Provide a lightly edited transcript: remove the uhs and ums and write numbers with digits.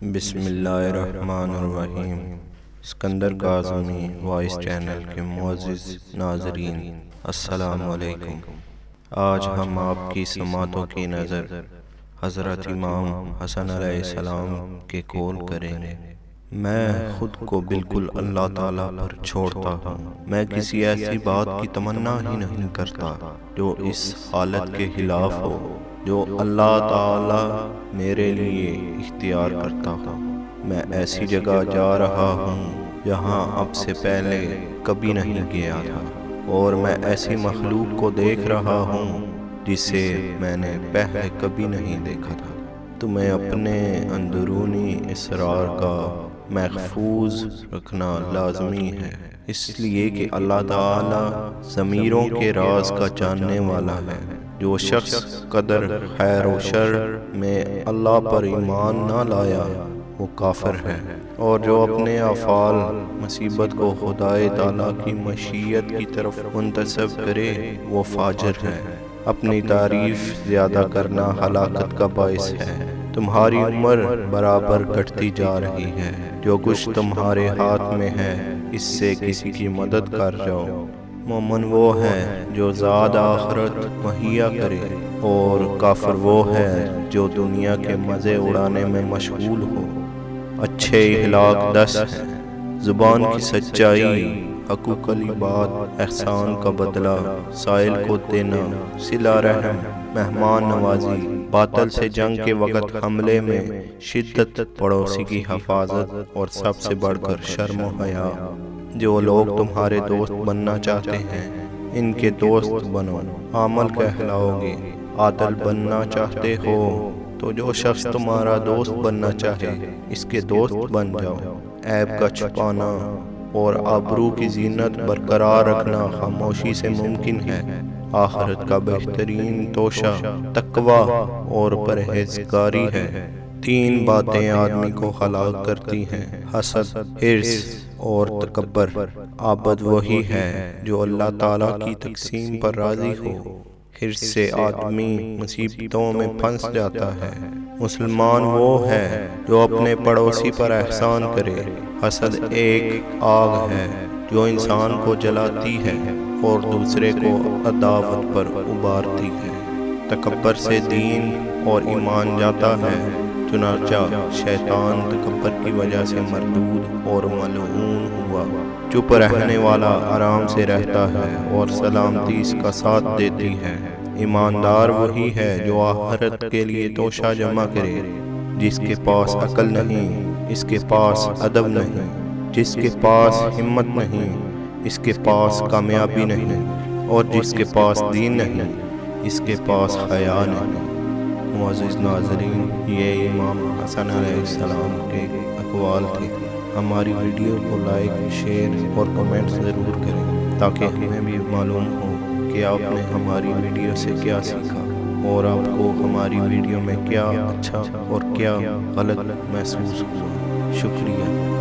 بسم اللہ الرحمن الرحیم۔ اسکندر کاظمی وائس چینل کے معزز ناظرین، السلام علیکم۔ آج ہم آپ کی سماعتوں کی نظر حضرت امام حسن علیہ السلام کے کول کریں گے۔ میں خود کو بالکل اللہ تعالیٰ پر چھوڑتا ہوں۔ میں کسی ایسی بات کی تمنا ہی نہیں کرتا جو اس حالت کے خلاف ہو جو اللہ تعالیٰ میرے لیے اختیار کرتا ہو۔ میں ایسی جگہ جا رہا ہوں جہاں اب سے پہلے کبھی نہیں گیا تھا، اور میں ایسی مخلوق کو دیکھ رہا ہوں جسے میں نے پہلے کبھی نہیں دیکھا تھا۔ تمہیں اپنے اندرونی اسرار کا محفوظ رکھنا لازمی ہے، اس لیے کہ اللہ تعالیٰ ضمیروں کے راز کا جاننے والا ہے۔ جو شخص قدر خیر و شر میں اللہ پر ایمان نہ لایا وہ کافر ہے، اور جو اپنے افعال مصیبت کو خدائے تعالیٰ کی مشیت کی طرف منتسب کرے وہ فاجر ہے۔ اپنی تعریف زیادہ کرنا ہلاکت کا باعث ہے۔ تمہاری عمر برابر گھٹتی جا رہی ہے۔ جو کچھ تمہارے ہاتھ میں ہے اس سے کسی کی مدد کر جاؤ۔ مومن وہ ہے جو ذات آخرت مہیا کرے، اور کافر وہ ہے جو دنیا کے مزے اڑانے میں مشغول ہو۔ اچھے اخلاق 10 ہیں: زبان کی سچائی، حقوق العباد، احسان کا بدلہ، سائل کو دینا، صلہ رحم، مہمان نوازی، باطل سے جنگ کے وقت حملے میں شدت، پڑوسی کی حفاظت، اور سب سے بڑھ کر شرم و حیا۔ جو لوگ تمہارے دوست بننا چاہتے ہیں ان کے دوست بنو، عمل کہلاؤ گے۔ عادل بننا چاہتے ہو تو جو شخص تمہارا دوست بننا چاہے اس کے دوست بن جاؤ۔ عیب کا چھپانا اور آبرو کی زینت برقرار رکھنا خاموشی سے ممکن ہے۔ آخرت کا بہترین توشہ تقویٰ اور پرہیزگاری ہے۔ 3 باتیں آدمی کو ہلاک کرتی ہیں: حسد، حرص اور تکبر۔ عابد وہی ہے جو اللہ تعالیٰ کی تقسیم پر راضی ہو۔ حرص سے آدمی مصیبتوں میں پھنس جاتا ہے۔ مسلمان وہ ہے جو اپنے پڑوسی پر احسان کرے۔ حسد ایک آگ ہے جو انسان کو جلاتی ہے اور دوسرے کو عداوت پر ابھارتی ہے۔ تکبر سے دین اور ایمان جاتا ہے، چنانچہ شیطان تکبر کی وجہ سے مردود اور ملعون ہوا۔ چپ رہنے والا آرام سے رہتا ہے اور سلامتی اس کا ساتھ دیتی ہے۔ ایماندار وہی ہے جو آخرت کے لیے توشہ جمع کرے۔ جس کے پاس عقل نہیں اس کے پاس ادب نہیں، جس کے پاس ہمت نہیں اس کے پاس کامیابی نہیں، اور جس کے پاس دین نہیں اس کے پاس حیا نہیں۔ معزز ناظرین، یہ امام حسن علیہ السلام کے اقوال تھے۔ ہماری ویڈیو کو لائک، شیئر اور کمنٹ ضرور کریں تاکہ ہمیں بھی معلوم ہو کہ آپ نے ہماری ویڈیو سے کیا سیکھا، اور آپ کو ہماری ویڈیو میں کیا اچھا اور کیا غلط محسوس ہوا۔ شکریہ۔